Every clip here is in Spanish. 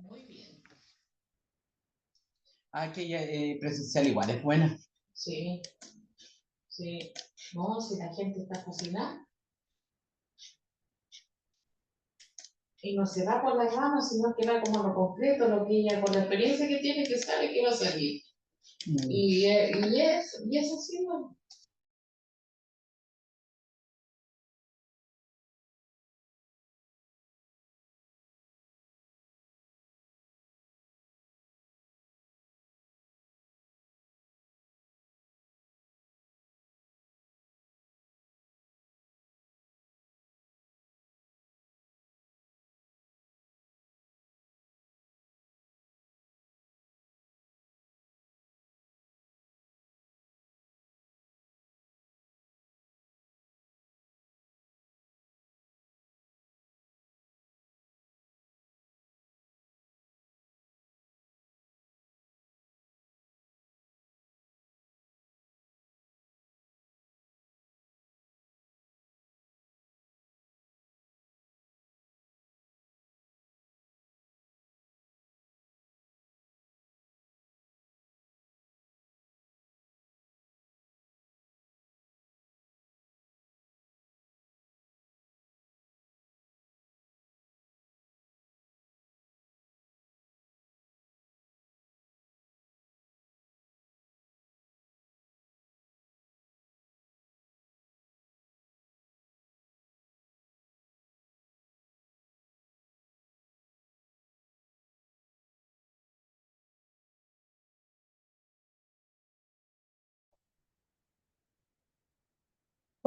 Muy bien. Aquella presencial igual es buena. Sí, sí. No, si la gente está fascinada. Y no se va por las ramas, sino que va como a lo concreto, lo que ella, con la experiencia que tiene, que sabe que va a salir. Y es así, bueno.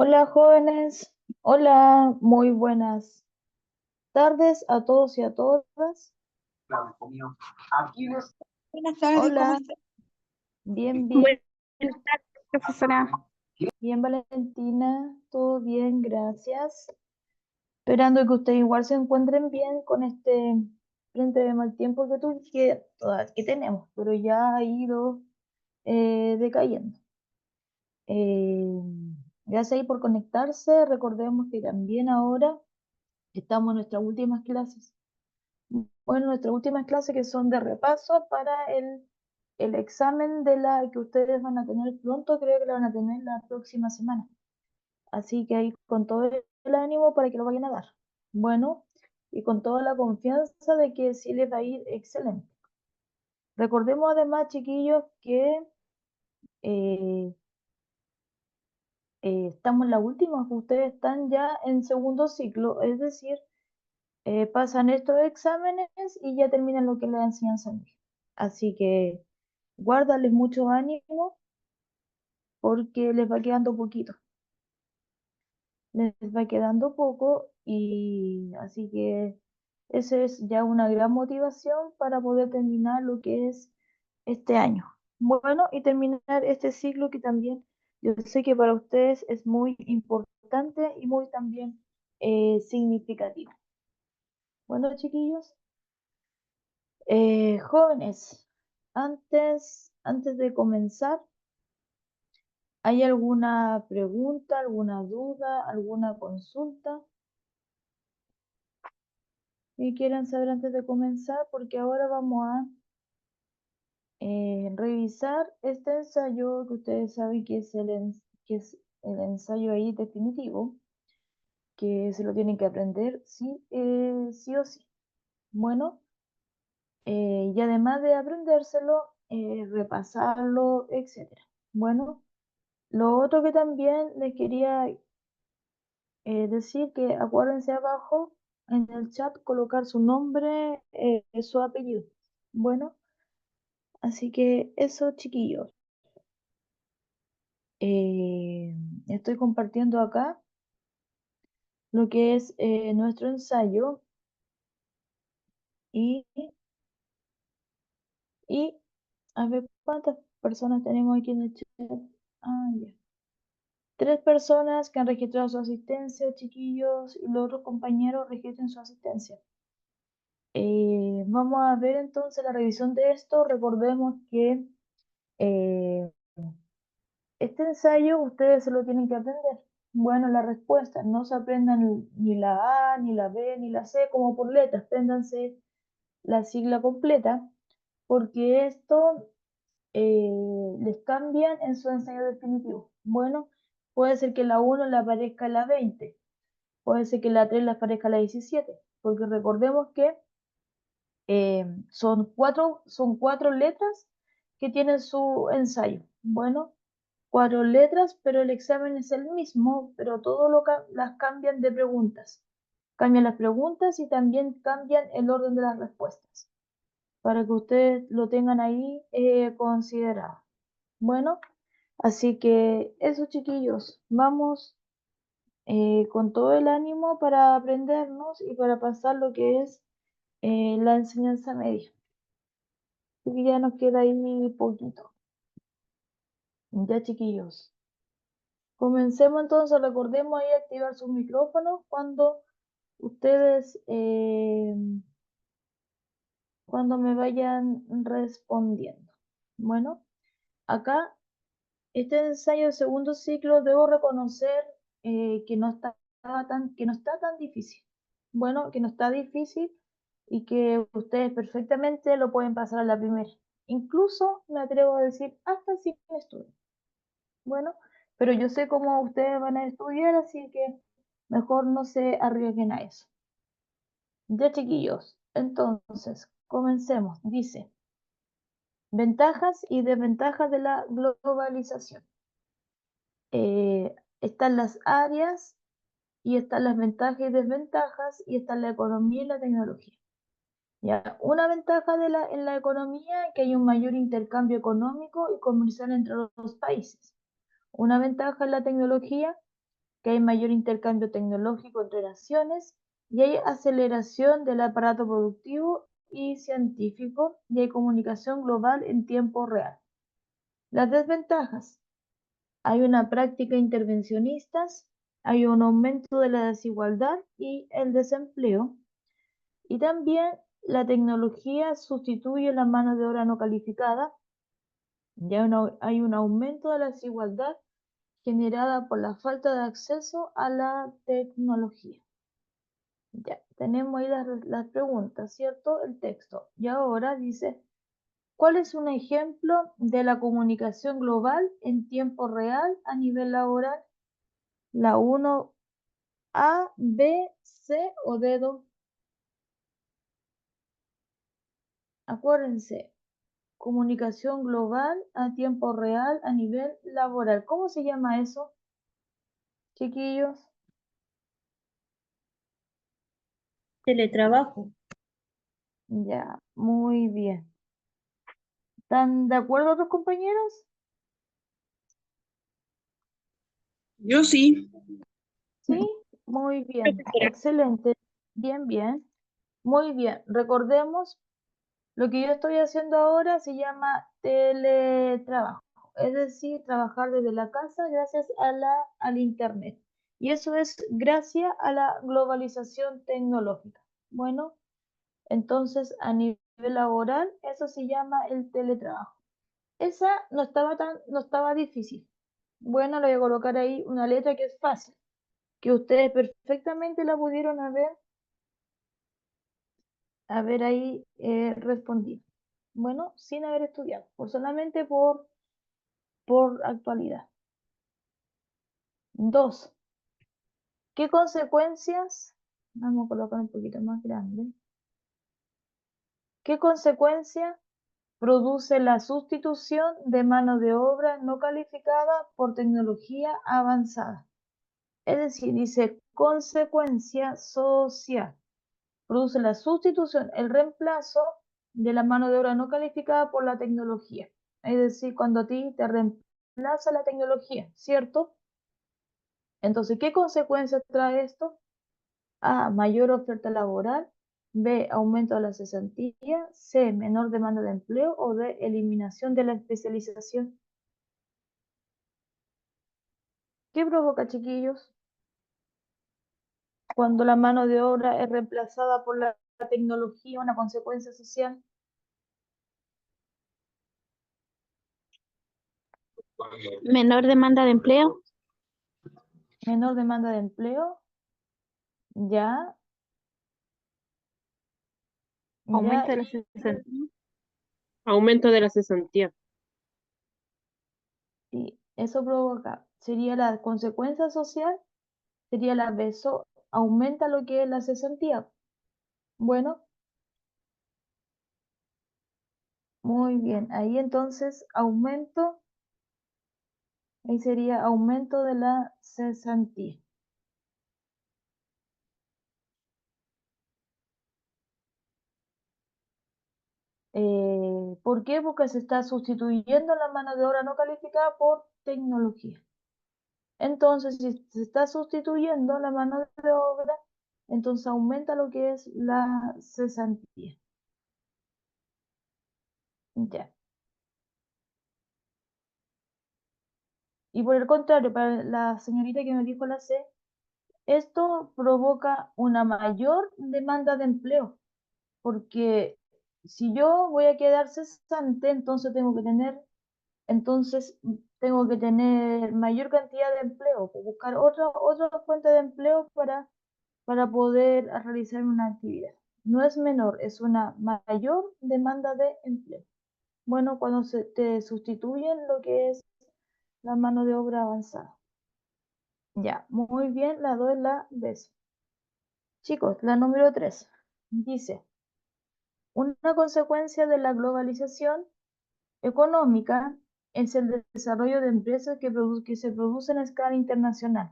Hola jóvenes, hola, muy buenas tardes a todos y a todas. Buenas tardes, ¿cómo Hola, está? bien, bien, Buenas tardes, profesora. bien Valentina, todo bien, gracias. Esperando que ustedes igual se encuentren bien con este frente de mal tiempo que tenemos, pero ya ha ido decayendo. Eh, Gracias ahí por conectarse, recordemos que también ahora estamos en nuestras últimas clases. Bueno, nuestras últimas clases que son de repaso para el examen de la que ustedes van a tener pronto, creo que la van a tener la próxima semana. Así que ahí con todo el ánimo para que lo vayan a dar. Bueno, y con toda la confianza de que sí les va a ir excelente. Recordemos además, chiquillos, que eh, estamos en la última, ustedes están ya en segundo ciclo, es decir, pasan estos exámenes y ya terminan lo que es la enseñanza media. Así que guárdales mucho ánimo porque les va quedando poquito. Les va quedando poco y así que esa es ya una gran motivación para poder terminar lo que es este año. Bueno, y terminar este ciclo que también yo sé que para ustedes es muy importante y muy también significativo. Bueno, chiquillos. Jóvenes, antes de comenzar, ¿hay alguna pregunta, alguna duda, alguna consulta que quieran saber antes de comenzar? Porque ahora vamos a revisar este ensayo que ustedes saben que es que es el ensayo ahí definitivo, que se lo tienen que aprender sí, sí o sí. Bueno, y además de aprendérselo, repasarlo, etcétera. Bueno. Lo otro que también les quería decir que acuérdense abajo en el chat colocar su nombre, su apellido. Bueno, así que eso, chiquillos. Eh, Estoy compartiendo acá lo que es nuestro ensayo y, y a ver cuántas personas tenemos aquí en el chat. Ah, ya. 3 personas que han registrado su asistencia, chiquillos, y los otros compañeros registren su asistencia. Vamos a ver entonces la revisión de esto. Recordemos que eh, este ensayo ustedes se lo tienen que aprender. Bueno, la respuesta, no se aprendan ni la A, ni la B, ni la C como por letras, apréndanse la sigla completa, porque esto les cambian en su ensayo definitivo. Bueno, puede ser que la 1 le aparezca la 20, puede ser que la 3 le aparezca la 17, porque recordemos que son cuatro letras que tienen su ensayo. Bueno, 4 letras, pero el examen es el mismo, pero las cambian de preguntas. Cambian las preguntas y también cambian el orden de las respuestas, para que ustedes lo tengan ahí considerado. Bueno, así que eso, chiquillos, vamos con todo el ánimo para aprendernos y para pasar lo que es la enseñanza media. Así que ya nos queda ahí poquito. Ya, chiquillos. Comencemos entonces, recordemos ahí activar sus micrófonos cuando ustedes, cuando me vayan respondiendo. Bueno, acá, este ensayo de segundo ciclo, debo reconocer que que no está tan difícil. Bueno, que no está difícil y que ustedes perfectamente lo pueden pasar a la primera. Incluso me atrevo a decir hasta sin estudio. Bueno, pero yo sé cómo ustedes van a estudiar, así que mejor no se arriesguen a eso. Ya, chiquillos, entonces, comencemos. Dice, ventajas y desventajas de la globalización. Están las áreas y están las ventajas y desventajas y están la economía y la tecnología. Ya, una ventaja en la economía es que hay un mayor intercambio económico y comercial entre los países. Una ventaja en la tecnología, que hay mayor intercambio tecnológico entre naciones y hay aceleración del aparato productivo y científico y hay comunicación global en tiempo real. Las desventajas: hay una práctica intervencionistas, hay un aumento de la desigualdad y el desempleo, y también la tecnología sustituye la mano de obra no calificada, hay un aumento de la desigualdad generada por la falta de acceso a la tecnología. Ya, tenemos ahí las preguntas, ¿cierto? El texto. Y ahora dice, ¿cuál es un ejemplo de la comunicación global en tiempo real a nivel laboral? La 1, A, B, C o dedo. Acuérdense, comunicación global a tiempo real a nivel laboral. ¿Cómo se llama eso, chiquillos? Teletrabajo. Ya, muy bien. ¿Están de acuerdo los compañeros? Yo sí. Sí, muy bien, Profesora. excelente, bien, bien, muy bien. Recordemos, lo que yo estoy haciendo ahora se llama teletrabajo, es decir, trabajar desde la casa gracias al internet. Y eso es gracias a la globalización tecnológica. Bueno, entonces a nivel laboral, eso se llama el teletrabajo. Esa no estaba difícil. Bueno, le voy a colocar ahí una letra que es fácil, que ustedes perfectamente la pudieron haber ahí respondido. Bueno, sin haber estudiado, solamente por actualidad. 2. ¿Qué consecuencias? Vamos a colocar un poquito más grande. ¿Qué consecuencia produce la sustitución de mano de obra no calificada por tecnología avanzada? Es decir, dice consecuencia social. Produce la sustitución, el reemplazo de la mano de obra no calificada por la tecnología. Es decir, cuando a ti te reemplaza la tecnología, ¿cierto? Entonces, ¿qué consecuencias trae esto? A, mayor oferta laboral. B, aumento de la cesantía. C, menor demanda de empleo. O D, eliminación de la especialización. ¿Qué provoca, chiquillos? Cuando la mano de obra es reemplazada por la tecnología, una consecuencia social. Menor demanda de empleo. Menor demanda de empleo. Ya. Ya, Aumento de la cesantía. Aumento de la cesantía. y eso provoca, sería la consecuencia social, sería la B, aumenta lo que es la cesantía. Bueno, muy bien, ahí entonces aumento, ahí sería aumento de la cesantía. ¿Por qué? Porque se está sustituyendo la mano de obra no calificada por tecnología. Entonces, si se está sustituyendo la mano de obra, entonces aumenta lo que es la cesantía. Ya. Y por el contrario, para la señorita que me dijo la C, esto provoca una mayor demanda de empleo, porque si yo voy a quedar cesante, entonces tengo que tener mayor cantidad de empleo, pues buscar otra fuente de empleo para poder realizar una actividad. No es menor, es una mayor demanda de empleo. Bueno, cuando se te sustituyen lo que es la mano de obra avanzada. Ya, muy bien, la 2 la ves. Chicos, la número 3 dice, una consecuencia de la globalización económica es el desarrollo de empresas que se producen a escala internacional,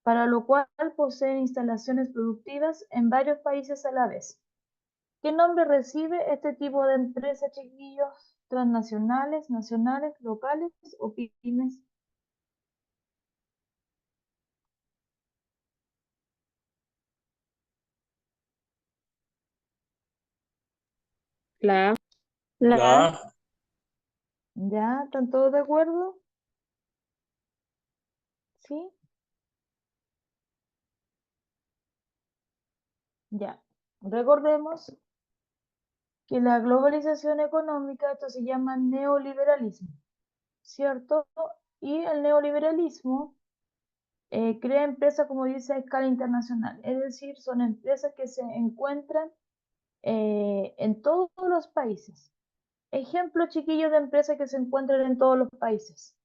para lo cual poseen instalaciones productivas en varios países a la vez. ¿Qué nombre recibe este tipo de empresas, chiquillos? ¿Transnacionales, nacionales, locales o pymes? La A. La La A. A. ¿Ya? ¿Están todos de acuerdo? ¿Sí? Ya. Recordemos que la globalización económica, esto se llama neoliberalismo, ¿cierto? Y el neoliberalismo crea empresas, como dice, a escala internacional, es decir, son empresas que se encuentran en todos los países. Ejemplo, chiquillos, de empresas que se encuentran en todos los países.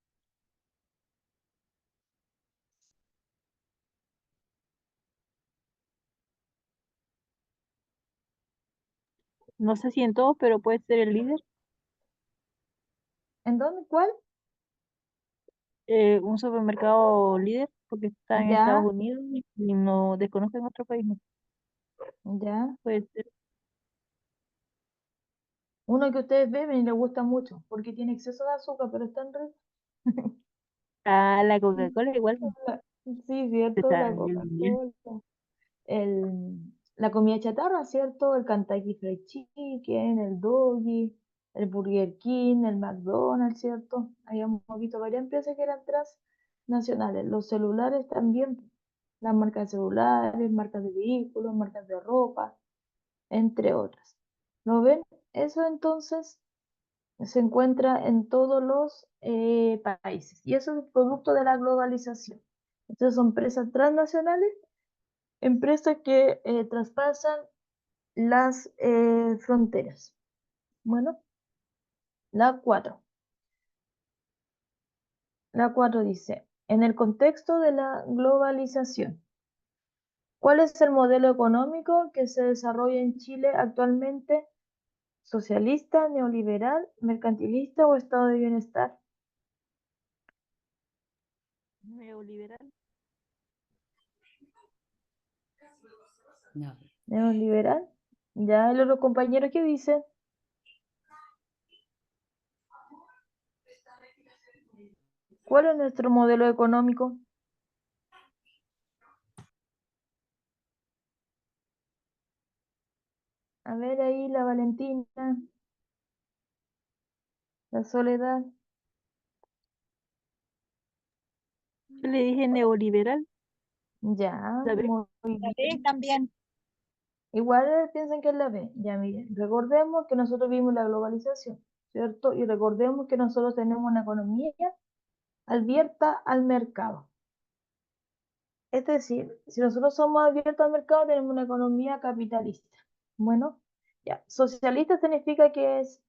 No sé si en todos, pero puede ser el líder. ¿En dónde? ¿Cuál? Un supermercado líder, porque está en Estados Ya, Unidos y no desconozco en otro país. No ya. puede ser. Uno que ustedes beben y les gusta mucho, porque tiene exceso de azúcar, pero está en rico. Ah, la Coca-Cola igual Sí, cierto, está la bien, bien. Coca-Cola. La comida chatarra, ¿cierto? El Kentucky Fried Chicken, el Doggy, el Burger King, el McDonald's, ¿cierto? Habíamos visto varias empresas que eran transnacionales. Los celulares también, las marcas de celulares, marcas de vehículos, marcas de ropa, entre otras. ¿Lo ven? Eso entonces se encuentra en todos los países y eso es producto de la globalización. Entonces son empresas transnacionales, empresas que traspasan las fronteras. Bueno, la 4. La 4 dice, en el contexto de la globalización, ¿cuál es el modelo económico que se desarrolla en Chile actualmente? ¿Socialista, neoliberal, mercantilista o estado de bienestar? Neoliberal. No. Neoliberal. Ya el otro compañero que dice, ¿cuál es nuestro modelo económico? A ver ahí la Valentina, la Soledad. Yo le dije neoliberal. Ya, La B. muy La bien. B también. Igual piensan que es la B. Ya miren, recordemos que nosotros vimos la globalización, ¿cierto? Y recordemos que nosotros tenemos una economía abierta al mercado. Es decir, si nosotros somos abiertos al mercado, tenemos una economía capitalista. Bueno, Ya, socialista significa que es,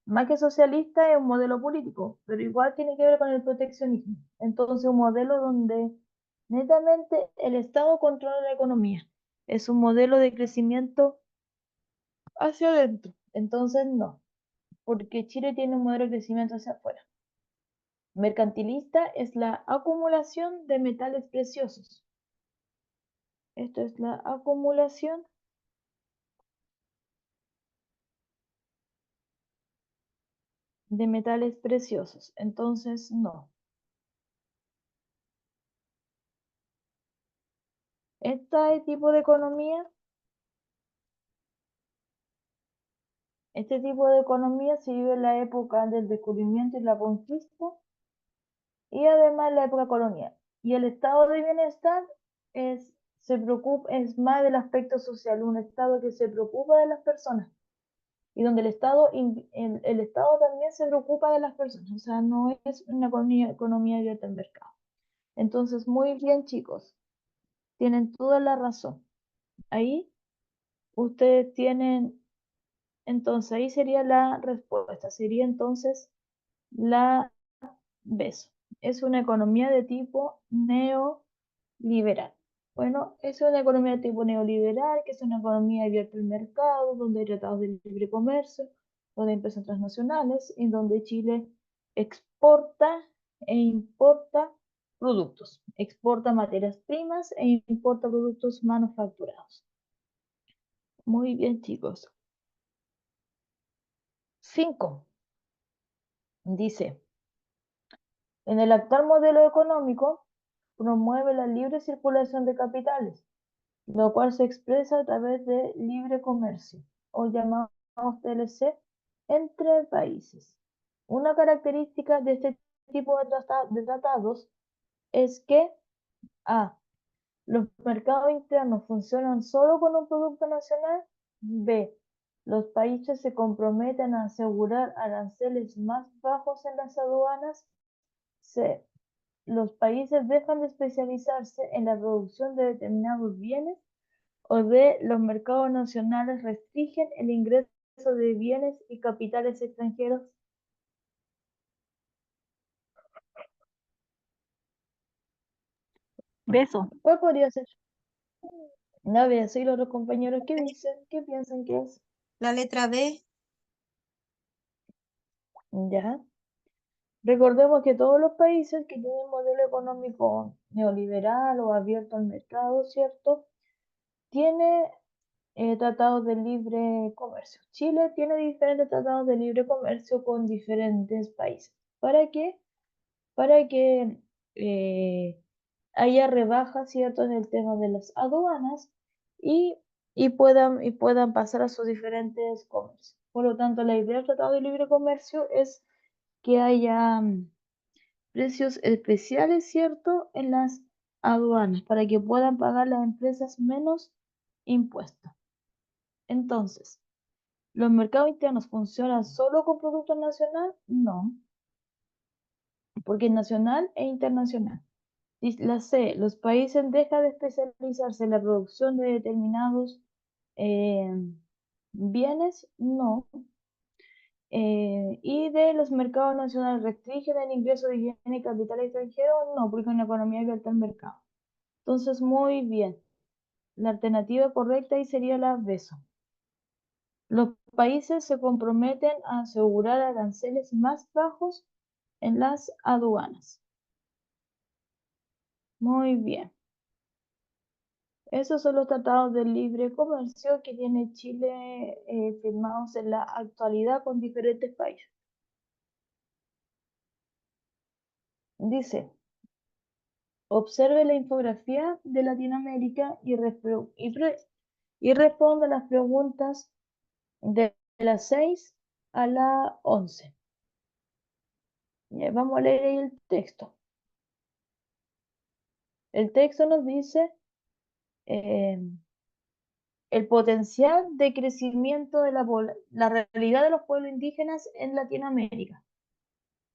más que socialista, es un modelo político, pero igual tiene que ver con el proteccionismo. Entonces, un modelo donde netamente el Estado controla la economía. Es un modelo de crecimiento hacia adentro. Entonces, no, porque Chile tiene un modelo de crecimiento hacia afuera. Mercantilista es la acumulación de metales preciosos. Esto es la acumulación de metales preciosos. Entonces, no. Este tipo de economía se vive en la época del descubrimiento y la conquista y además en la época colonial. Y el estado de bienestar es más del aspecto social, un estado que se preocupa de las personas y donde el Estado también se preocupa de las personas, o sea, no es una economía abierta al mercado. Entonces, muy bien, chicos, tienen toda la razón. Ahí ustedes tienen, entonces ahí sería la respuesta, sería entonces la beso. Es una economía de tipo neoliberal. Bueno, es una economía de tipo neoliberal, que es una economía abierta al mercado, donde hay tratados de libre comercio, donde hay empresas transnacionales, en donde Chile exporta e importa productos, exporta materias primas e importa productos manufacturados. Muy bien, chicos. 5. Dice, en el actual modelo económico promueve la libre circulación de capitales, lo cual se expresa a través de libre comercio, o llamamos TLC, entre países. Una característica de este tipo de tratados es que A. Los mercados internos funcionan solo con un producto nacional. B. Los países se comprometen a asegurar aranceles más bajos en las aduanas. C. Los países dejan de especializarse en la producción de determinados bienes. O D. Los mercados nacionales restringen el ingreso de bienes y capitales extranjeros. Beso. ¿Cuál podría ser? No veo, soy los otros compañeros que dicen, ¿qué piensan que es? La letra B. Ya. Recordemos que todos los países que tienen un modelo económico neoliberal o abierto al mercado, ¿cierto? Tiene tratados de libre comercio. Chile tiene diferentes tratados de libre comercio con diferentes países. ¿Para qué? Para que haya rebajas, ¿cierto? En el tema de las aduanas y, puedan pasar a sus diferentes comercios. Por lo tanto, la idea del tratado de libre comercio es que haya precios especiales, ¿cierto? En las aduanas para que puedan pagar las empresas menos impuestos. Entonces, ¿los mercados internos funcionan solo con producto nacional? No, porque es nacional e internacional. La C, los países dejan de especializarse en la producción de determinados bienes, no. Y de los mercados nacionales restringen el ingreso de bienes y capital extranjero, no, porque es una economía abierta al mercado. Entonces, muy bien. La alternativa correcta ahí sería la beso. Los países se comprometen a asegurar aranceles más bajos en las aduanas. Muy bien. Esos son los tratados de libre comercio que tiene Chile firmados en la actualidad con diferentes países. Dice, observe la infografía de Latinoamérica y responda las preguntas de las 6 a la 11. Vamos a leer ahí el texto. El texto nos dice el potencial de crecimiento de la realidad de los pueblos indígenas en Latinoamérica.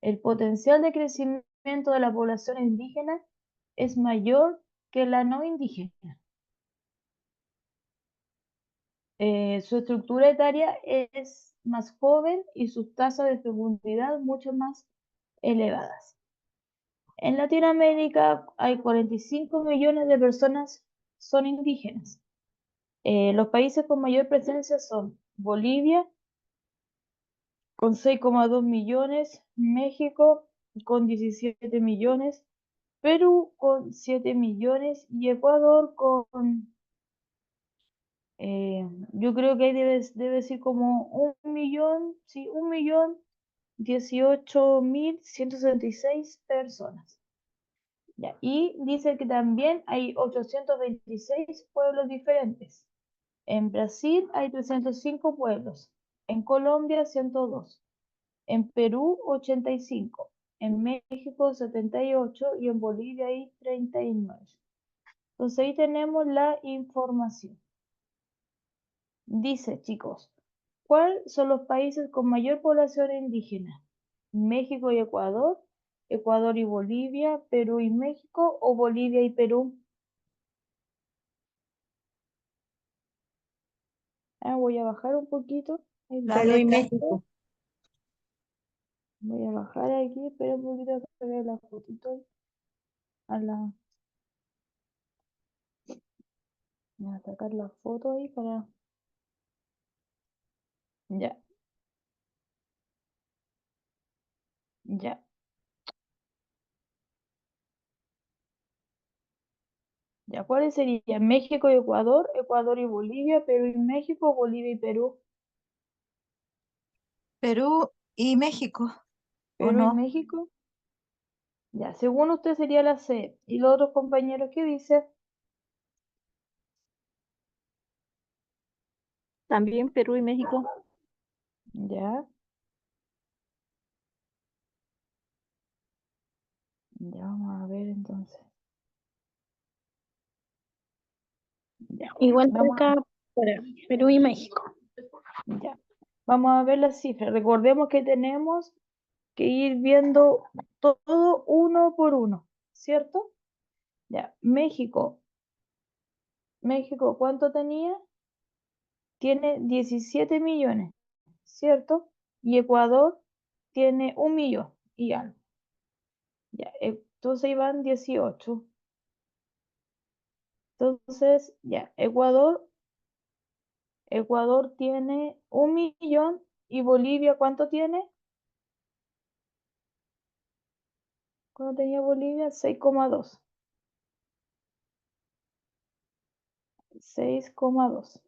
El potencial de crecimiento de la población indígena es mayor que la no indígena. Su estructura etaria es más joven y sus tasas de fecundidad mucho más elevadas. En Latinoamérica hay 45 millones de personas son indígenas. Los países con mayor presencia son Bolivia, con 6,2 millones, México con 17 millones, Perú con 7 millones y Ecuador con, yo creo que ahí debe ser como 1 millón, sí, 1.018.166 personas. Ya, y dice que también hay 826 pueblos diferentes. En Brasil hay 305 pueblos, en Colombia 102, en Perú 85, en México 78 y en Bolivia hay 39. Entonces ahí tenemos la información. Dice, chicos, ¿cuáles son los países con mayor población indígena? ¿México y Ecuador? ¿Ecuador y Bolivia? ¿Perú y México? ¿O Bolivia y Perú? Voy a bajar un poquito. Ahí La está. Perú y letra México. Voy a bajar aquí, espera un poquito que vea la fotito. A la... Voy a sacar la foto ahí para... Ya, ya. Ya, ¿cuáles serían? México y Ecuador, Ecuador y Bolivia, Perú y México, Bolivia y Perú, Perú y México, ¿o Perú y no? México. Ya, según usted sería la C. ¿Y los otros compañeros qué dicen? También Perú y México. Ya, ya vamos a ver entonces. Ya, Igual vamos acá para Perú y México. ya. Vamos a ver las cifras. Recordemos que tenemos que ir viendo todo uno por uno, ¿cierto? Ya, México. México, ¿cuánto tenía? Tiene 17 millones, ¿cierto? Y Ecuador tiene 1 millón y algo. Ya, entonces iban 18. Entonces, ya, Ecuador tiene 1 millón y Bolivia, ¿cuánto tiene? ¿Cuánto tenía Bolivia? 6,2. 6,2.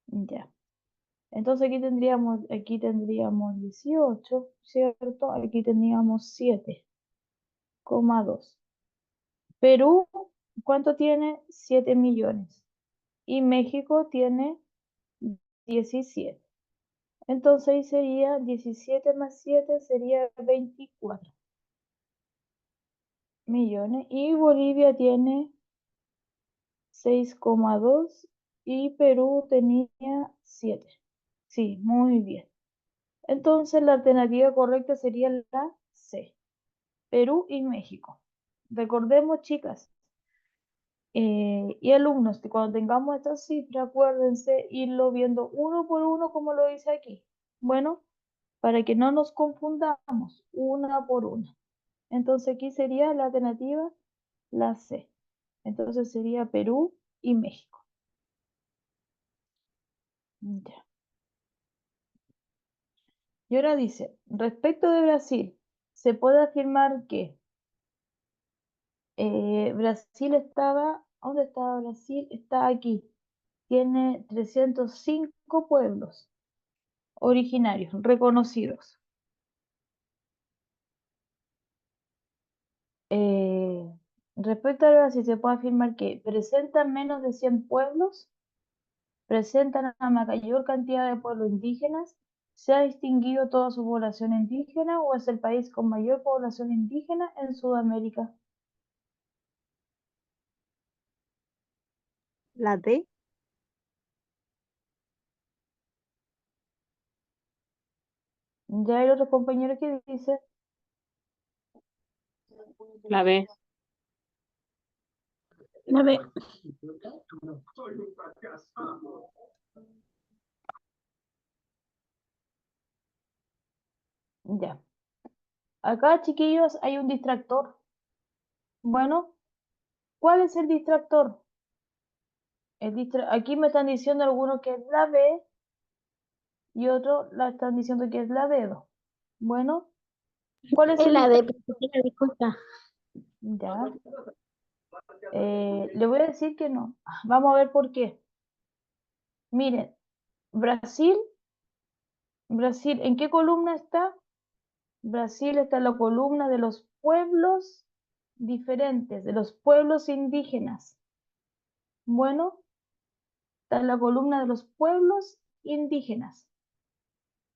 Ya. Entonces aquí tendríamos 18, ¿cierto? Aquí tendríamos 7,2. Perú, ¿cuánto tiene? 7 millones. Y México tiene 17. Entonces ahí sería 17 más 7 sería 24 millones. Y Bolivia tiene 6,2 y Perú tenía 7. Sí, muy bien. Entonces la alternativa correcta sería la C, Perú y México. Recordemos, chicas y alumnos, que cuando tengamos esta cifra, acuérdense irlo viendo uno por uno como lo dice aquí. Bueno, para que no nos confundamos, una por una. Entonces aquí sería la alternativa la C. Entonces sería Perú y México. Ya. Y ahora dice, respecto de Brasil, se puede afirmar que Brasil estaba, ¿dónde estaba Brasil? Está aquí. Tiene 305 pueblos originarios, reconocidos. Eh, Respecto a Brasil, se puede afirmar que presentan menos de 100 pueblos, presentan una mayor cantidad de pueblos indígenas, se ha distinguido toda su población indígena o es el país con mayor población indígena en Sudamérica. La D. Ya hay otros compañeros que dicen, La B. La B. Ya. Acá, chiquillos, hay un distractor. Bueno, ¿cuál es el distractor? Aquí me están diciendo algunos que es la B y otros la están diciendo que es la D2. Bueno, ¿cuál es Es el la D, distractor? profesora, disculpa. Ya. Le voy a decir que no. Vamos a ver por qué. Miren, Brasil, ¿en qué columna está? Brasil está en la columna de los pueblos diferentes, de los pueblos indígenas. Bueno, está en la columna de los pueblos indígenas.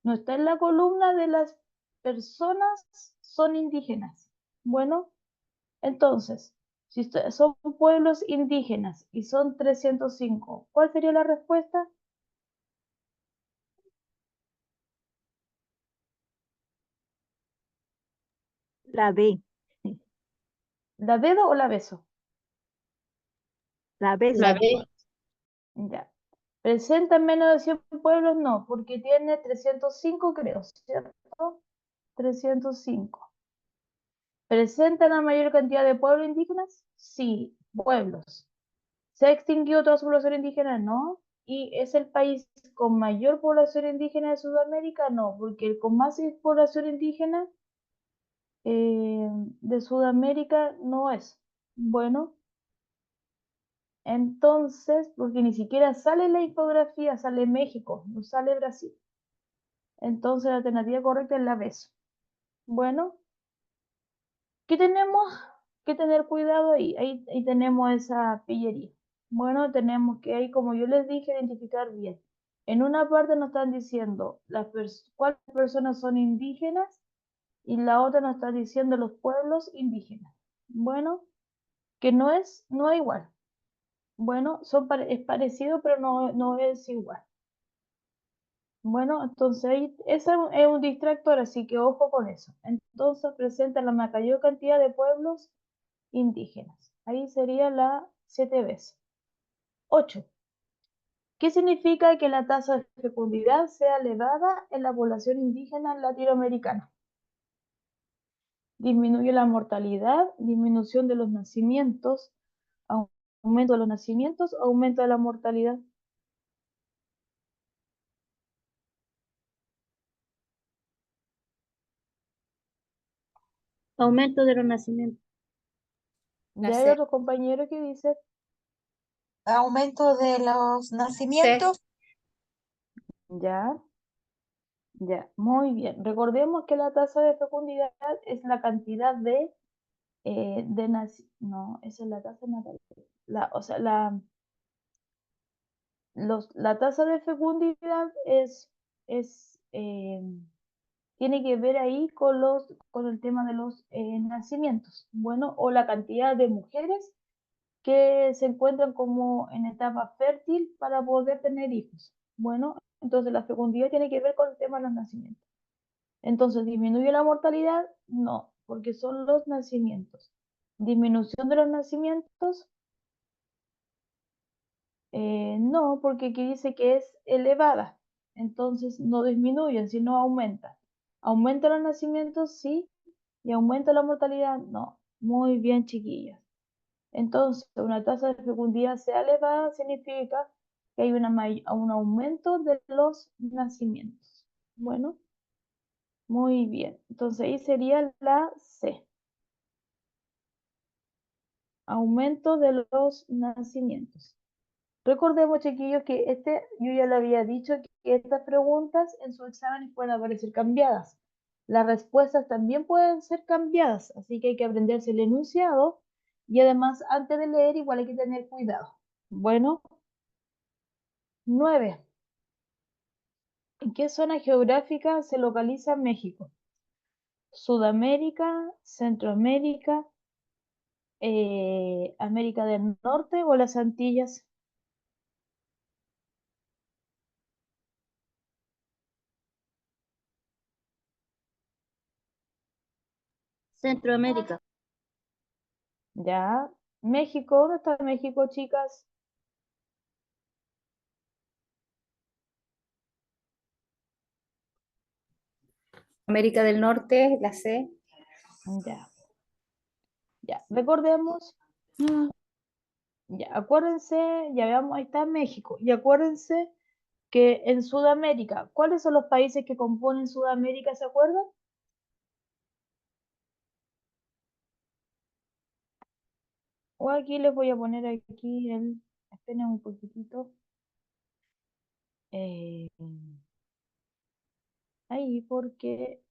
No está en la columna de las personas son indígenas. Bueno, entonces, si son pueblos indígenas y son 305, ¿cuál sería la respuesta? La B. ¿La dedo o la beso? La B. La B. Ya. ¿Presenta menos de 100 pueblos? No, porque tiene 305, creo, ¿cierto? 305. ¿Presenta la mayor cantidad de pueblos indígenas? Sí, pueblos. ¿Se ha extinguido toda su población indígena? No. ¿Y es el país con mayor población indígena de Sudamérica? No, porque el con más población indígena de Sudamérica no es. Bueno, entonces, porque ni siquiera sale la infografía, sale México, no sale Brasil. Entonces la alternativa correcta es la B. Bueno, ¿qué tenemos que tener cuidado ahí? Ahí tenemos esa pillería. Bueno, tenemos que ahí, como yo les dije, identificar bien. En una parte nos están diciendo cuáles personas son indígenas y la otra nos está diciendo los pueblos indígenas. Bueno, que no es igual. Bueno, es parecido, pero no es igual. Bueno, entonces ahí, ese es un distractor, así que ojo con eso. Entonces presenta la mayor cantidad de pueblos indígenas. Ahí sería la 7 veces. 8. ¿Qué significa que la tasa de fecundidad sea elevada en la población indígena latinoamericana? Disminuye la mortalidad, disminución de los nacimientos, aumento de los nacimientos, aumento de la mortalidad. Aumento de los nacimientos. Ya hay otro compañero que dice, Aumento de los nacimientos. ya, ya, muy bien. Recordemos que la tasa de fecundidad es la cantidad no, esa es la tasa de natalidad. O sea, la tasa de fecundidad tiene que ver ahí con el tema de los nacimientos, bueno, o la cantidad de mujeres que se encuentran como en etapa fértil para poder tener hijos. Bueno, entonces la fecundidad tiene que ver con el tema de los nacimientos. Entonces, ¿disminuye la mortalidad? No, porque son los nacimientos. Disminución de los nacimientos, no, porque aquí dice que es elevada. Entonces no disminuyen, sino aumentan. ¿Aumenta los nacimientos? Sí. ¿Y aumenta la mortalidad? No. Muy bien, chiquillas. Entonces, una tasa de fecundidad sea elevada significa que hay un aumento de los nacimientos. Bueno, muy bien. Entonces ahí sería la C. Aumento de los nacimientos. Recordemos, chiquillos, que yo ya le había dicho que estas preguntas en sus exámenes pueden aparecer cambiadas. Las respuestas también pueden ser cambiadas, así que hay que aprenderse el enunciado y además antes de leer igual hay que tener cuidado. Bueno, 9. ¿En qué zona geográfica se localiza México? ¿Sudamérica, Centroamérica, América del Norte o las Antillas? Centroamérica. Ya, México, ¿dónde está México, chicas? América del Norte, la C. Ya, ya. Recordemos, ya, acuérdense, ya veamos, ahí está México. Y acuérdense que en Sudamérica, ¿cuáles son los países que componen Sudamérica, se acuerdan? O aquí les voy a poner aquí esperen un poquitito. eh, ahí, porque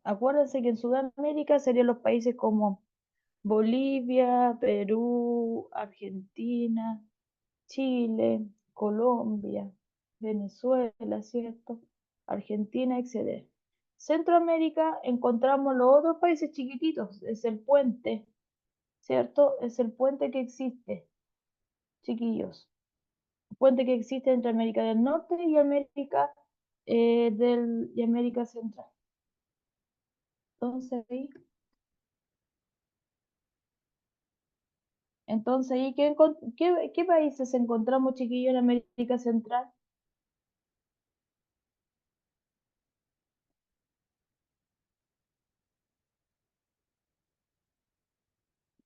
acuérdense que en Sudamérica serían los países como Bolivia, Perú, Argentina, Chile, Colombia, Venezuela, ¿cierto? Argentina, etc. Centroamérica encontramos los otros países chiquititos, es el puente, ¿cierto? Es el puente que existe, chiquillos. El puente que existe entre América del Norte y y América Central. Entonces ahí, ¿qué países encontramos, chiquillos, en América Central?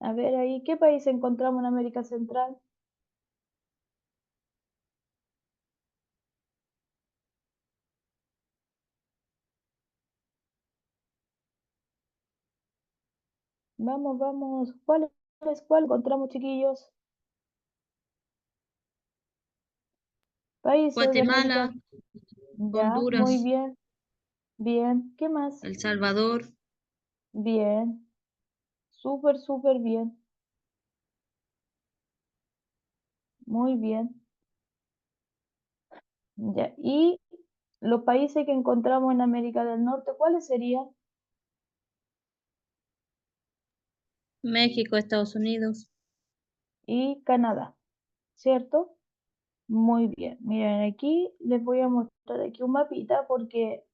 A ver ahí, ¿qué país encontramos en América Central? Vamos, vamos. ¿Cuál encontramos, chiquillos? Países de América. Guatemala, Ya, muy Honduras, bien. Bien. ¿Qué más? El Salvador, Bien. Súper, súper bien. Muy bien. Ya. Y los países que encontramos en América del Norte, ¿cuáles serían? México, Estados Unidos. Y Canadá, ¿cierto? Muy bien. Miren, aquí les voy a mostrar aquí un mapita porque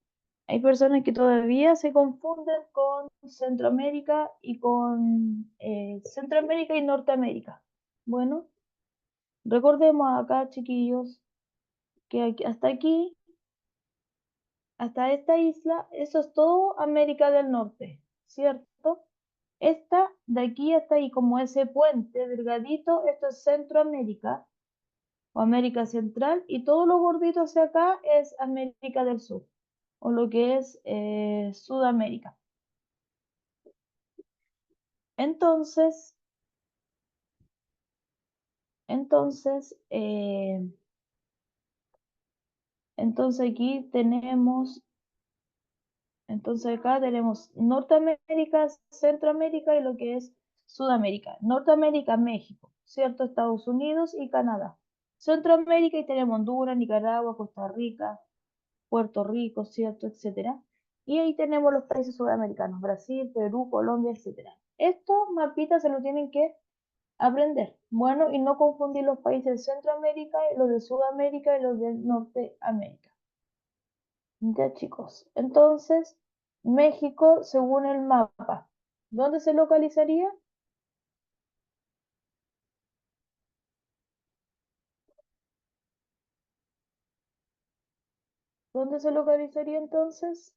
hay personas que todavía se confunden con Centroamérica y con Centroamérica y Norteamérica. Bueno, recordemos acá, chiquillos, que hasta esta isla, eso es todo América del Norte, ¿cierto? Esta de aquí hasta ahí, como ese puente delgadito, esto es Centroamérica o América Central, y todo lo gordito hacia acá es América del Sur, o lo que es Sudamérica. Entonces, entonces, eh, entonces aquí tenemos, entonces acá tenemos Norteamérica, Centroamérica y lo que es Sudamérica. Norteamérica, México, ¿cierto? Estados Unidos y Canadá. Centroamérica y tenemos Honduras, Nicaragua, Costa Rica, Puerto Rico, ¿cierto? Etcétera. Y ahí tenemos los países sudamericanos, Brasil, Perú, Colombia, etcétera. Estos mapitas se lo tienen que aprender. Bueno, y no confundir los países de Centroamérica, los de Sudamérica y los de Norteamérica. Ya, chicos. Entonces, México, según el mapa, ¿dónde se localizaría? ¿Dónde se localizaría entonces?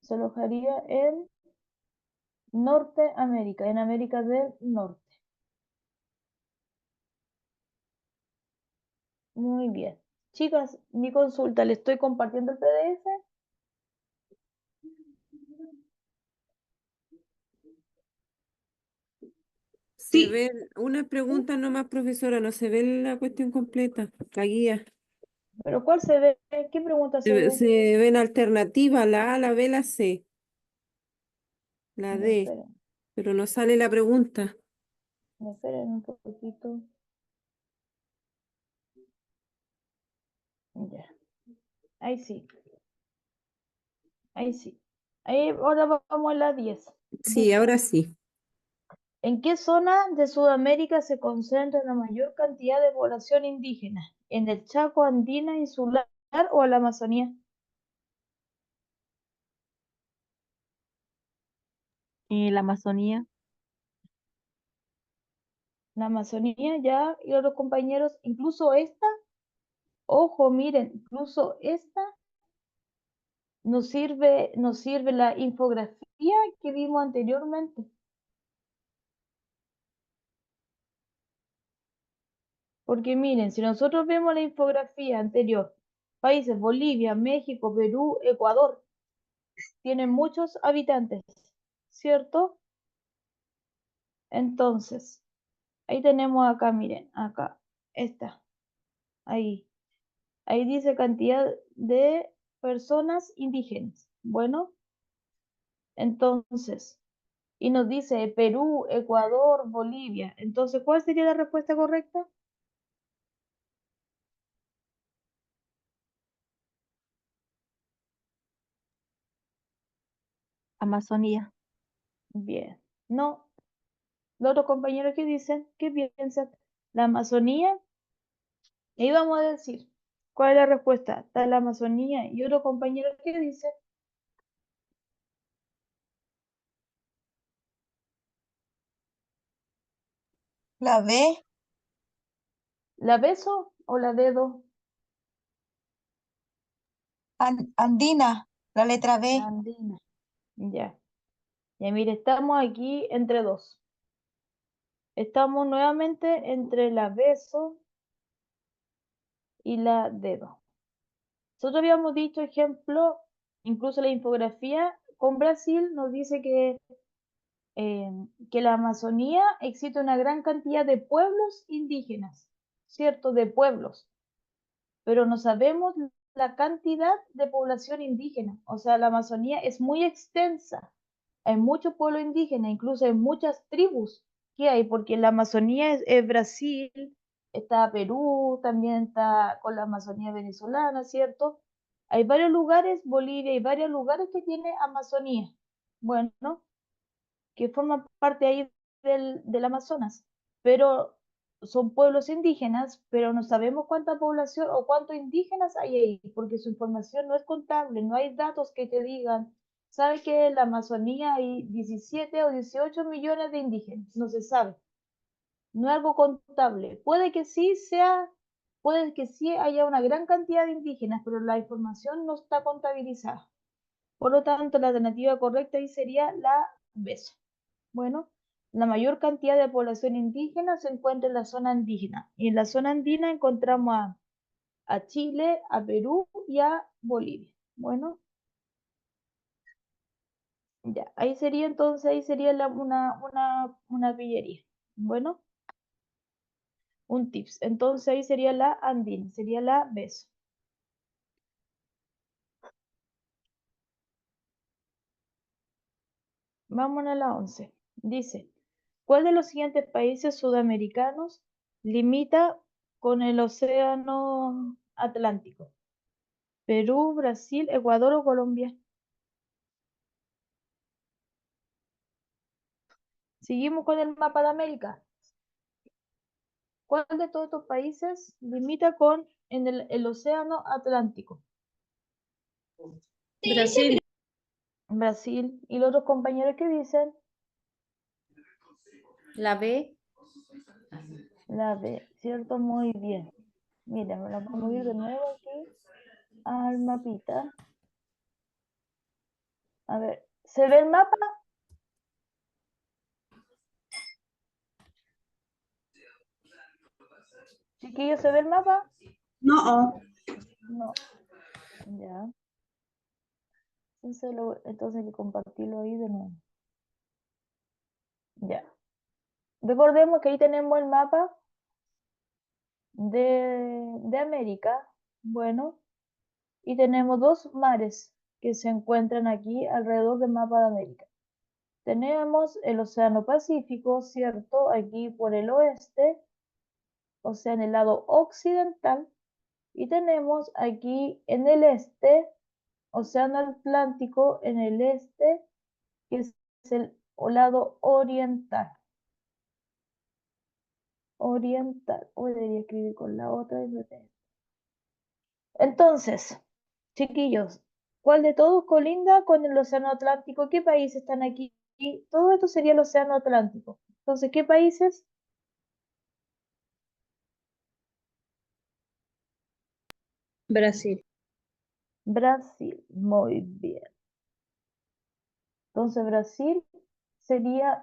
Se alojaría en Norteamérica, en América del Norte. Muy bien. Chicas, mi consulta, ¿le estoy compartiendo el PDF? Se Sí, ve una pregunta nomás, profesora, no se ve la cuestión completa, la guía. ¿Pero cuál se ve? ¿Qué pregunta se ve? Se ven alternativas, la A, la B, la C, la Ya, D, esperen, pero no sale la pregunta. esperen un poquito. Ya, ahí sí, ahí sí. Ahí ahora vamos a la 10. Sí, Dice, ahora sí. ¿En qué zona de Sudamérica se concentra la mayor cantidad de población indígena? ¿En el Chaco andina insular o en la Amazonía? La Amazonía. La Amazonía ya, y los compañeros, incluso esta, ojo, miren, incluso esta nos sirve la infografía que vimos anteriormente. Porque miren, si nosotros vemos la infografía anterior, países Bolivia, México, Perú, Ecuador, tienen muchos habitantes, ¿cierto? Entonces, ahí tenemos acá, miren, acá, esta, ahí. Ahí dice cantidad de personas indígenas. Bueno, entonces, y nos dice Perú, Ecuador, Bolivia. Entonces, ¿cuál sería la respuesta correcta? Amazonía. Bien. No. Los otros compañeros que dicen, ¿qué piensan? La Amazonía. Y vamos a decir, ¿cuál es la respuesta? Está la Amazonía. Y otros compañeros que dicen, La B, ¿la beso o la dedo? andina, la letra La B. andina. Ya. Ya mire, estamos aquí entre dos. Estamos nuevamente entre la beso y la dedo. Nosotros habíamos dicho, ejemplo, incluso la infografía con Brasil nos dice que la Amazonía existe una gran cantidad de pueblos indígenas, ¿cierto? De pueblos, pero no sabemos la cantidad de población indígena. O sea, la Amazonía es muy extensa. Hay mucho pueblo indígena, incluso hay muchas tribus que hay, porque la Amazonía es Brasil, está Perú, también está con la Amazonía venezolana, ¿cierto? Hay varios lugares, Bolivia, hay varios lugares que tiene Amazonía. Bueno, que forman parte ahí del Amazonas, pero son pueblos indígenas, pero no sabemos cuánta población o cuántos indígenas hay ahí, porque su información no es contable, no hay datos que te digan, sabe que en la Amazonía hay 17 o 18 millones de indígenas, no se sabe, no es algo contable, puede que sí haya una gran cantidad de indígenas, pero la información no está contabilizada. Por lo tanto, la alternativa correcta ahí sería la beso. Bueno, la mayor cantidad de población indígena se encuentra en la zona andina. Y en la zona andina encontramos a Chile, a Perú y a Bolivia. Bueno, ya, ahí sería entonces, ahí sería una pillería. Bueno, un tips. Entonces ahí sería la andina, sería la beso. Vamos a la 11. Dice, ¿cuál de los siguientes países sudamericanos limita con el océano Atlántico? Perú, Brasil, Ecuador o Colombia. Seguimos con el mapa de América. ¿Cuál de todos estos países limita con el océano Atlántico? Brasil. Brasil. ¿Y los otros compañeros que dicen? La B. La B, ¿cierto? Muy bien. Miren, me la vamos a ir de nuevo aquí al mapita. A ver, ¿se ve el mapa? Chiquillos, ¿se ve el mapa? No. No. Ya. Entonces hay que compartirlo ahí de nuevo. Ya. Recordemos que ahí tenemos el mapa de América. Bueno, y tenemos dos mares que se encuentran aquí alrededor del mapa de América. Tenemos el Océano Pacífico, ¿cierto? Aquí por el oeste, o sea, en el lado occidental. Y tenemos aquí en el este, Océano Atlántico en el este, que es el lado oriental. oriental. O debería escribir con la otra y entonces, chiquillos, ¿cuál de todos colinda con el Océano Atlántico? ¿Qué países están aquí? Y todo esto sería el Océano Atlántico. Entonces, ¿qué países? Brasil. Brasil. Muy bien. Entonces, Brasil sería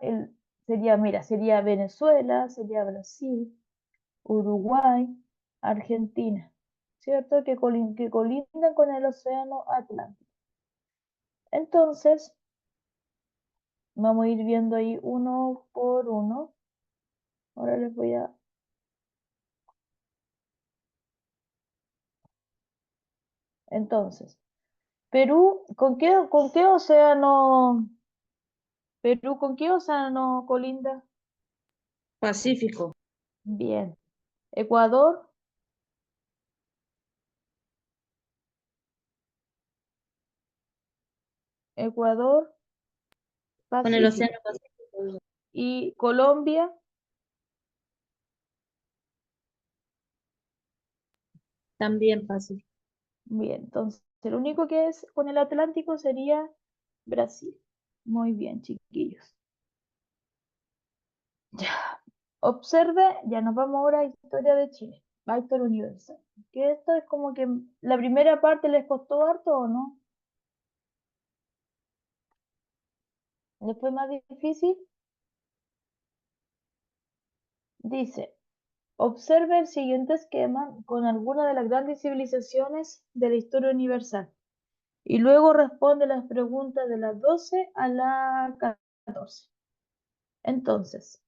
Venezuela, sería Brasil, Uruguay, Argentina, ¿cierto? Que colindan con el Océano Atlántico. Entonces, vamos a ir viendo ahí uno por uno. Ahora les voy a... Entonces, ¿con qué océano? Perú, ¿con qué océano colinda? Pacífico. Bien. Ecuador, Ecuador, Con el Pacífico. Océano Pacífico. Y Colombia, También Pacífico. bien. Entonces, el único que es con el Atlántico sería Brasil. Muy bien, chiquillos. Ya. Observe, ya nos vamos ahora a Historia de Chile, a Historia Universal. Que esto es como que la primera parte les costó harto o no. ¿Les fue más difícil? Dice, observe el siguiente esquema con algunas de las grandes civilizaciones de la historia universal y luego responde las preguntas de las 12 a la 14. Entonces,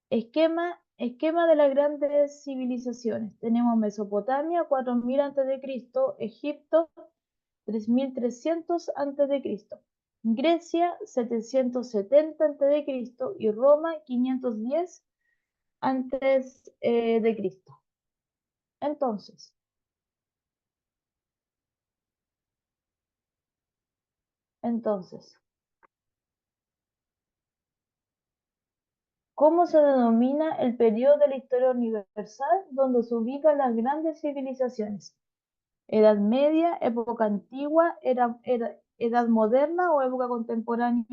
esquema de las grandes civilizaciones. Tenemos Mesopotamia, 4000 a.C., Egipto, 3300 a.C., Grecia, 770 a.C. y Roma, 510 antes de Cristo. Entonces, ¿cómo se denomina el periodo de la historia universal donde se ubican las grandes civilizaciones? ¿Edad media, época antigua, edad moderna o época contemporánea?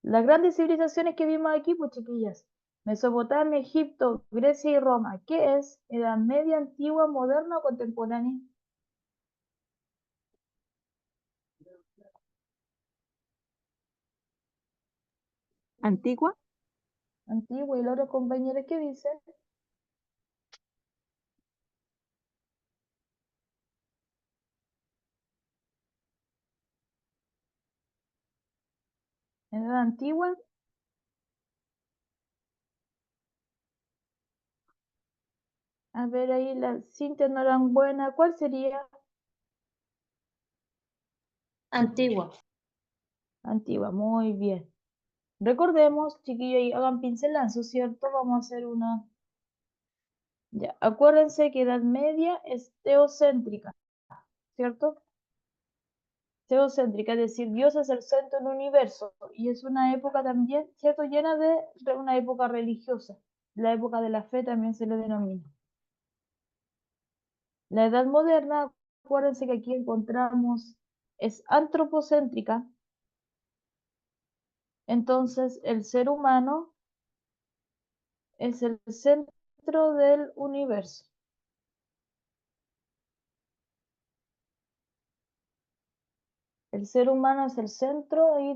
Las grandes civilizaciones que vimos aquí, pues chiquillas, Mesopotamia, Egipto, Grecia y Roma. ¿Qué es? ¿Edad media, antigua, moderna o contemporánea? Antigua. Antigua. ¿Y los otros compañeros qué dicen? ¿Edad antigua? A ver, ahí las Cintia no eran buenas. ¿Cuál sería? Antigua. Antigua, muy bien. Recordemos, chiquillos, y hagan pincelazo, ¿cierto? Vamos a hacer una. Ya, acuérdense que Edad Media es teocéntrica, ¿cierto? Teocéntrica, es decir, Dios es el centro del universo y es una época también, ¿cierto? Llena de una época religiosa. La época de la fe también se le denomina. La Edad Moderna, acuérdense que aquí encontramos, es antropocéntrica. Entonces, el ser humano es el centro del universo. El ser humano es el centro y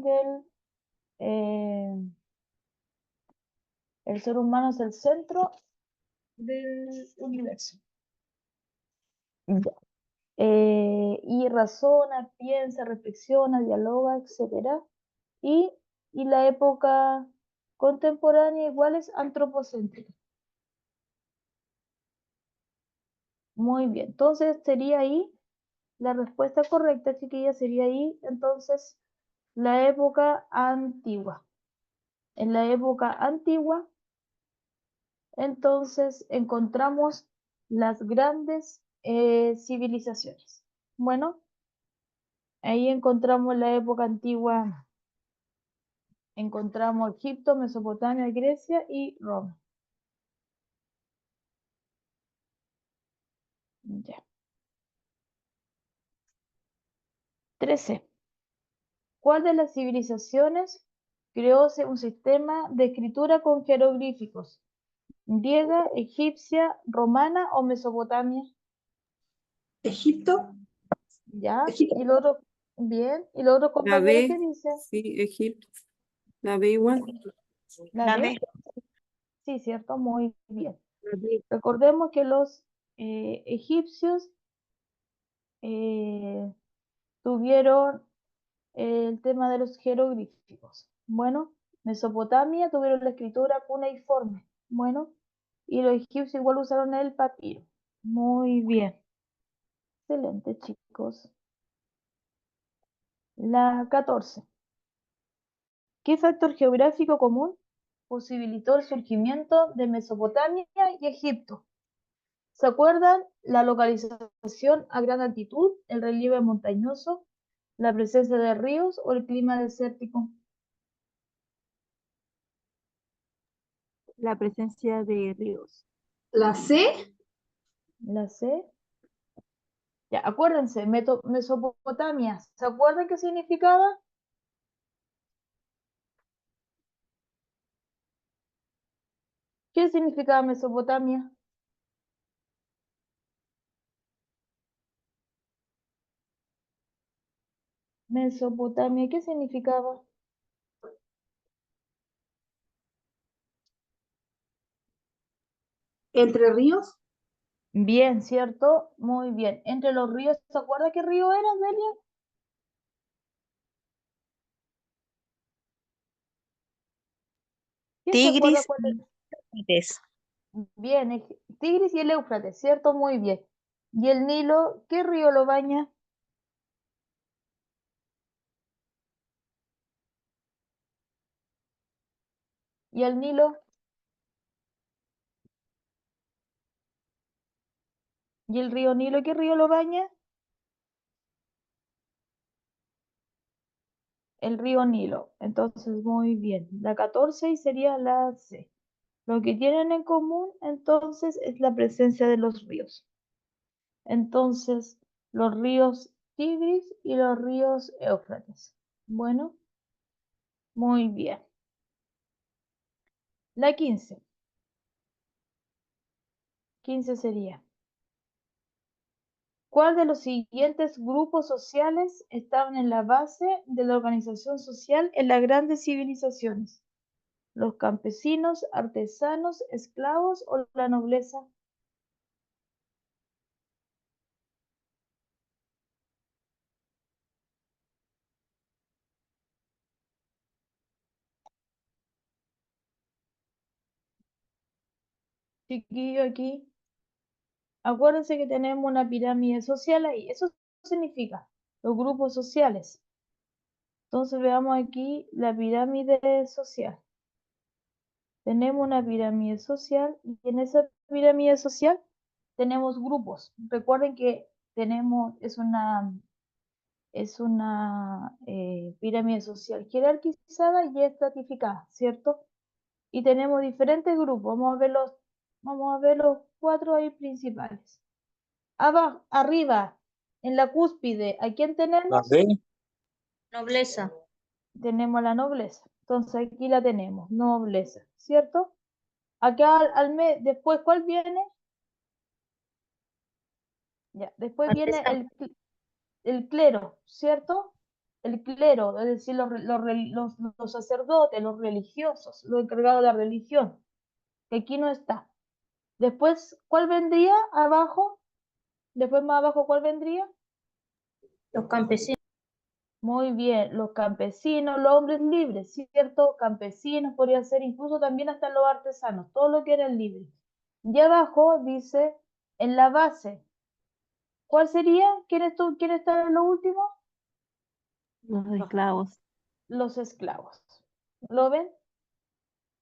el ser humano es el centro del universo. Ya. Y razona, piensa, reflexiona, dialoga, etc. Y la época contemporánea igual es antropocéntrica. Muy bien, entonces sería ahí la respuesta correcta, chiquilla, sería ahí entonces la época antigua. En la época antigua, entonces encontramos las grandes civilizaciones. Bueno, Ahí encontramos la época antigua, encontramos Egipto, Mesopotamia, Grecia y Roma. Ya. 13. ¿Cuál de las civilizaciones creó un sistema de escritura con jeroglíficos? ¿Griega, egipcia, romana o mesopotamia? Egipto. ¿Ya? Egipto. Y lo otro, bien. ¿Y los otros La compañeros qué B, dicen? sí, Egipto. La B igual. ¿La La B? B. Sí, cierto, muy bien. La B. Recordemos que los egipcios tuvieron el tema de los jeroglíficos. Bueno, Mesopotamia tuvieron la escritura cuneiforme. Bueno, y los egipcios igual usaron el papiro. Muy bien. Excelente, chicos. La 14. ¿Qué factor geográfico común posibilitó el surgimiento de Mesopotamia y Egipto? ¿Se acuerdan? La localización a gran altitud, el relieve montañoso, la presencia de ríos o el clima desértico. La presencia de ríos. La C. La C. Ya, acuérdense, Mesopotamia. ¿Se acuerdan qué significaba? ¿Qué significaba Mesopotamia? Mesopotamia, ¿qué significaba? Entre Ríos. Bien, ¿cierto? Muy bien. Entre los ríos, ¿se acuerda qué río era, Delia? ¿Quién se acuerda Tigris cuál y Éufrates. Bien, Tigris y el Éufrates, ¿cierto? Muy bien. ¿Y el Nilo, qué río lo baña? ¿Y el Nilo? ¿Y el río Nilo, qué río lo baña? El río Nilo. Entonces, muy bien. La 14 y sería la C. Lo que tienen en común, entonces, es la presencia de los ríos. Entonces, los ríos Tigris y los ríos Éufrates. Bueno, muy bien. La 15. 15 sería. ¿Cuál de los siguientes grupos sociales estaban en la base de la organización social en las grandes civilizaciones? ¿Los campesinos, artesanos, esclavos o la nobleza? Chiquillo aquí. Acuérdense que tenemos una pirámide social ahí. Eso significa los grupos sociales. Entonces veamos aquí la pirámide social. Tenemos una pirámide social y en esa pirámide social tenemos grupos. Recuerden que tenemos, es una pirámide social jerarquizada y estratificada, ¿cierto? Y tenemos diferentes grupos. Vamos a ver los 4 ahí principales. Abajo, arriba, en la cúspide, ¿a quién La tenemos? D. Nobleza. Tenemos la nobleza. Entonces aquí la tenemos, nobleza, ¿cierto? Acá después, ¿cuál viene? Ya, después viene Artesano. el clero, ¿cierto? El clero, es decir, los sacerdotes, los religiosos, los encargados de la religión, que aquí no está. Después, ¿cuál vendría abajo? Después más abajo, ¿cuál vendría? Los campesinos. Muy bien, los campesinos, los hombres libres, ¿cierto? Campesinos, podría ser incluso también hasta los artesanos, todo lo que eran libres. Y abajo dice, en la base, ¿cuál sería? ¿Quién está en lo último? Los esclavos. Los esclavos. ¿Lo ven?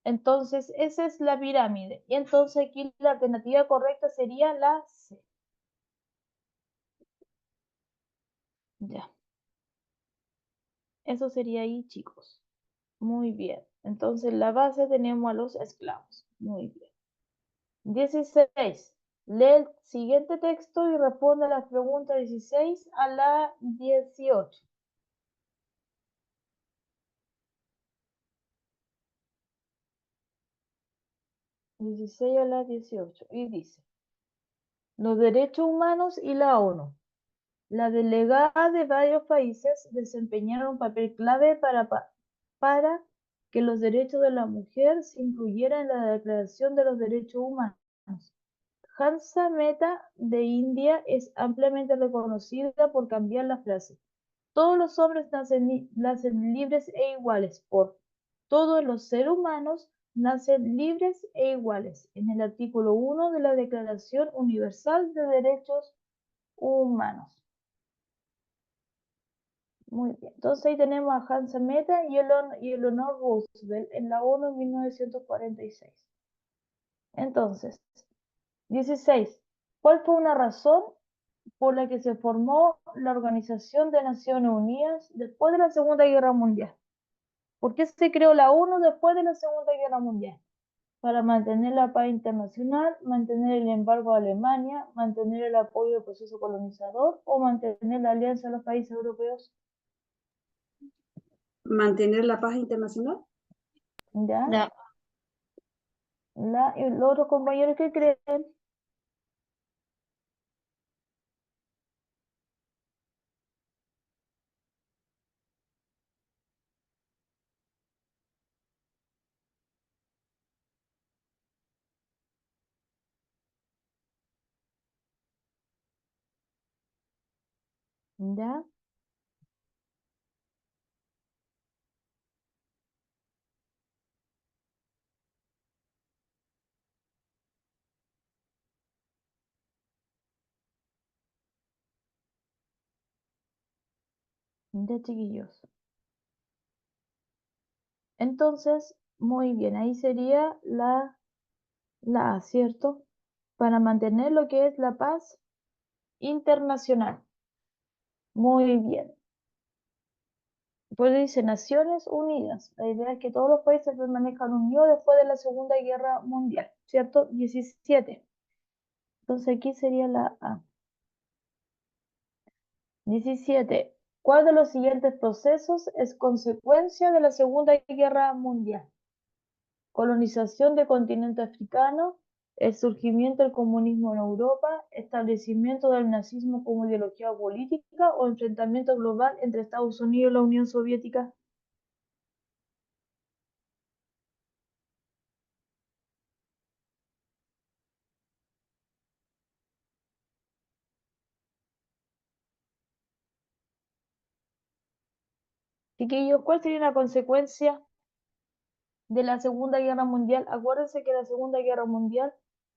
Entonces, esa es la pirámide. Y entonces aquí la alternativa correcta sería la C. Ya. Eso sería ahí, chicos. Muy bien. Entonces, la base tenemos a los esclavos. Muy bien. 16. Lee el siguiente texto y responde a las preguntas 16 a la 18. Dieciséis a la 18. Y dice, los derechos humanos y la ONU. La delegada de varios países desempeñaron un papel clave para que los derechos de la mujer se incluyeran en la Declaración de los Derechos Humanos. Hansa Mehta de India es ampliamente reconocida por cambiar la frase. Todos los hombres nacen libres e iguales por todos los seres humanos nacen libres e iguales en el artículo 1 de la Declaración Universal de Derechos Humanos. Muy bien, entonces ahí tenemos a Hansa Mehta y Eleanor Roosevelt en la ONU en 1946. Entonces, 16. ¿Cuál fue una razón por la que se formó la Organización de Naciones Unidas después de la Segunda Guerra Mundial? ¿Por qué se creó la ONU después de la Segunda Guerra Mundial? Para mantener la paz internacional, mantener el embargo a Alemania, mantener el apoyo al proceso colonizador o mantener la alianza de los países europeos. Mantener la paz internacional. ¿Ya? Y los otros compañeros que creen. ¿Ya? Ya, chiquillos. Entonces, muy bien, ahí sería la A, ¿cierto? Para mantener lo que es la paz internacional. Muy bien. Pues dice Naciones Unidas. La idea es que todos los países permanezcan unidos después de la Segunda Guerra Mundial, ¿cierto? 17. Entonces aquí sería la A. 17. ¿Cuál de los siguientes procesos es consecuencia de la Segunda Guerra Mundial? Colonización del continente africano, el surgimiento del comunismo en Europa, establecimiento del nazismo como ideología política o enfrentamiento global entre Estados Unidos y la Unión Soviética. Chiquillos, ¿cuál sería la consecuencia de la Segunda Guerra Mundial? Acuérdense que la Segunda Guerra Mundial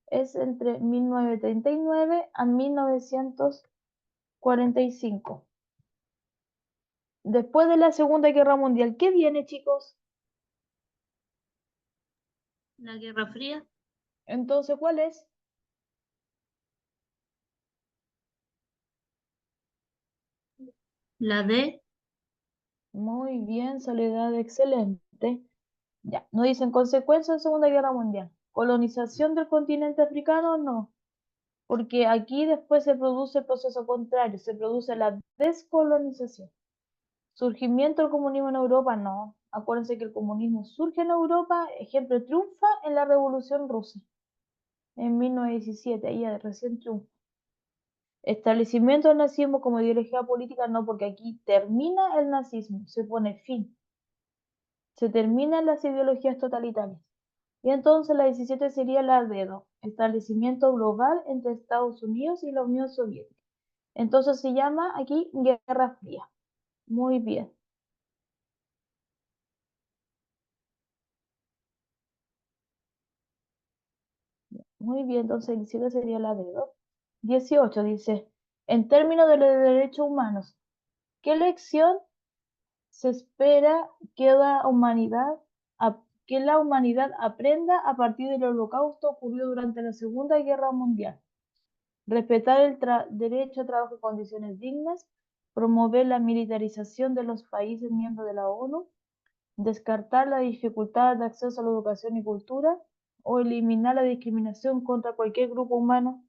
es entre 1939 a 1945. Después de la Segunda Guerra Mundial, ¿qué viene, chicos? La Guerra Fría. Entonces, ¿cuál es? La D. Muy bien, Soledad, excelente. Ya, no dicen consecuencias de Segunda Guerra Mundial. Colonización del continente africano, no. Porque aquí después se produce el proceso contrario, se produce la descolonización. Surgimiento del comunismo en Europa, no. Acuérdense que el comunismo surge en Europa, ejemplo, triunfa en la Revolución Rusa, en 1917, ahí recién triunfa. Establecimiento del nazismo como ideología política, no, porque aquí termina el nazismo, se pone fin. Se terminan las ideologías totalitarias. Y entonces la 17 sería la dedo, establecimiento global entre Estados Unidos y la Unión Soviética. Entonces se llama aquí Guerra Fría. Muy bien. Muy bien, entonces el 17 sería la dedo. 18 dice, en términos de los derechos humanos, ¿qué lección se espera que la humanidad aprenda a partir del holocausto ocurrido durante la Segunda Guerra Mundial? Respetar el derecho a trabajo en condiciones dignas, promover la militarización de los países miembros de la ONU, descartar la dificultad de acceso a la educación y cultura, o eliminar la discriminación contra cualquier grupo humano.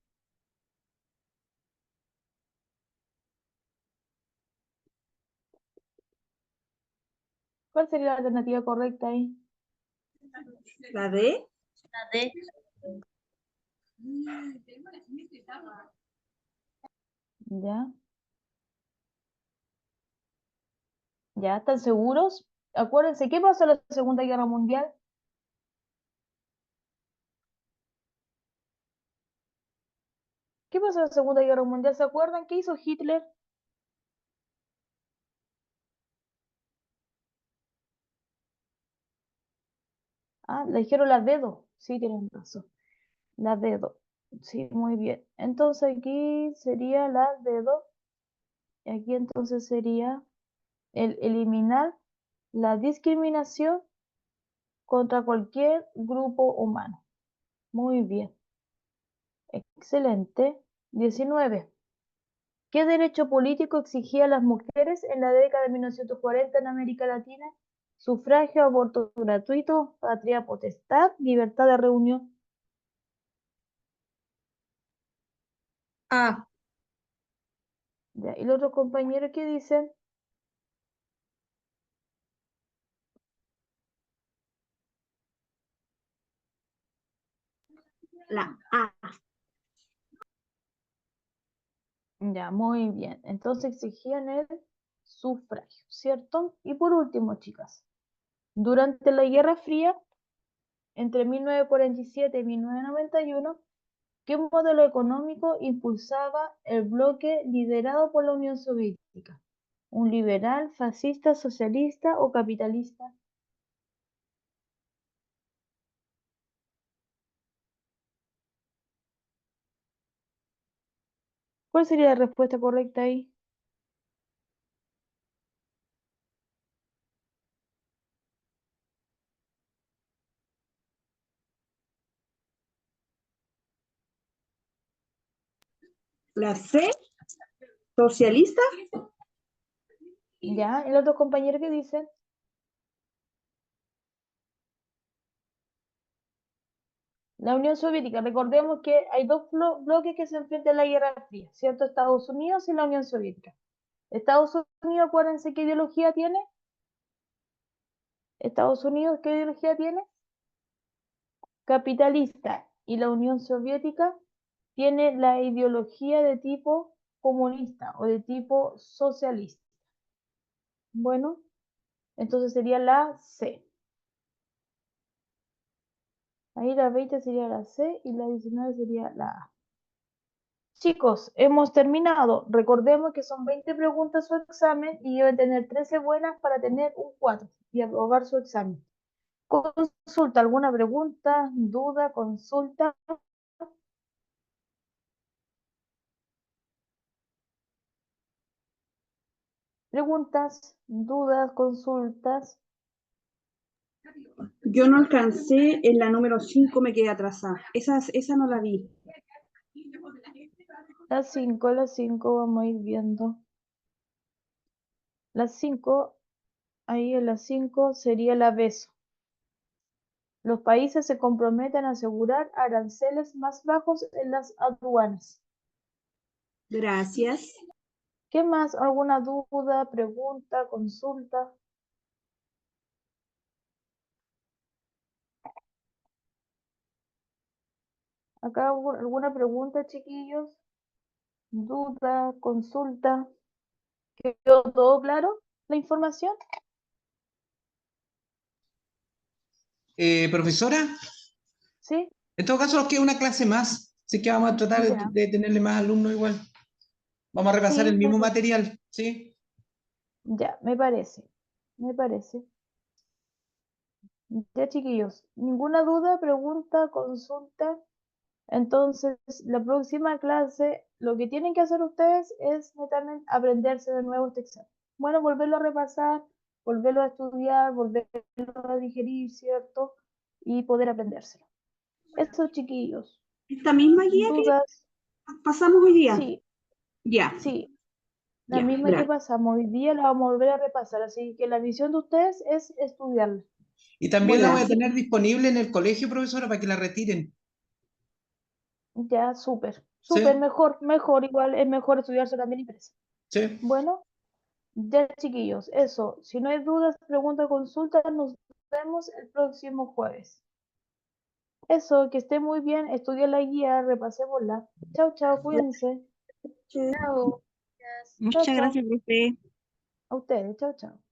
¿Cuál sería la alternativa correcta ahí? La D. La D. ¿Ya? ¿Ya? ¿Están seguros? Acuérdense, ¿qué pasó en la Segunda Guerra Mundial? ¿Qué pasó en la Segunda Guerra Mundial? ¿Se acuerdan? ¿Qué hizo Hitler? Ah, le dijeron las dedos. Sí, tienen razón. Las dedos. Sí, muy bien. Entonces aquí sería las dedos. Y aquí entonces sería el eliminar la discriminación contra cualquier grupo humano. Muy bien. Excelente. 19. ¿Qué derecho político exigía a las mujeres en la década de 1940 en América Latina? Sufragio, aborto gratuito, patria potestad, libertad de reunión. A. Ya, ¿y los otros compañeros qué dicen? La A. Ya, muy bien. Entonces exigían el sufragio, ¿cierto? Y por último, chicas, durante la Guerra Fría, entre 1947 y 1991, ¿qué modelo económico impulsaba el bloque liderado por la Unión Soviética? ¿Un liberal, fascista, socialista o capitalista? ¿Cuál sería la respuesta correcta ahí? La C. Socialista. ¿Ya? ¿Y los otros compañeros qué dicen? La Unión Soviética, recordemos que hay dos bloques que se enfrentan en la Guerra Fría, ¿cierto? Estados Unidos y la Unión Soviética. Estados Unidos, acuérdense qué ideología tiene. Estados Unidos, ¿qué ideología tiene? Capitalista. Y la Unión Soviética tiene la ideología de tipo comunista o de tipo socialista. Bueno, entonces sería la C. Ahí la 20 sería la C y la 19 sería la A. Chicos, hemos terminado. Recordemos que son 20 preguntas su examen y deben tener 13 buenas para tener un 4 y aprobar su examen. Consulta, ¿alguna pregunta, duda, consulta? Preguntas, dudas, consultas. Yo no alcancé en la número 5, me quedé atrasada. Esa no la vi. Las 5, vamos a ir viendo. Las 5, ahí en las 5 sería el abeso. Los países se comprometen a asegurar aranceles más bajos en las aduanas. Gracias. ¿Qué más? ¿Alguna duda, pregunta, consulta? ¿Acá hubo alguna pregunta, chiquillos? ¿Duda, consulta? ¿Quedó todo claro la información? Profesora, ¿Sí? en todo caso nos queda una clase más, así que vamos a tratar Ya. de tenerle más alumnos igual. Vamos a repasar Sí, el mismo perfecto. material, ¿sí? Ya, me parece. Me parece. Ya, chiquillos, ¿ninguna duda, pregunta, consulta? Entonces, la próxima clase, lo que tienen que hacer ustedes es netamente aprenderse de nuevo este examen. Bueno, volverlo a repasar, volverlo a estudiar, volverlo a digerir, ¿cierto? Y poder aprendérselo. Eso, chiquillos. Esta misma guía que ¿Dudas? pasamos hoy día. Sí, Ya. sí. La Ya, misma que gracias. pasamos hoy día la vamos a volver a repasar, así que la misión de ustedes es estudiarla. Y también la voy a Gracias. tener disponible en el colegio, profesora, para que la retiren. Ya, súper, ¿Sí? súper, mejor, igual es mejor estudiarse también impresa. Sí. Bueno, ya chiquillos, eso, si no hay dudas, preguntas, consultas, nos vemos el próximo jueves. Eso, que esté muy bien, estudien la guía, repasémosla. Chao, chao, cuídense. Chao. Chao, Muchas chao. gracias, profe. A ustedes, chao, chao.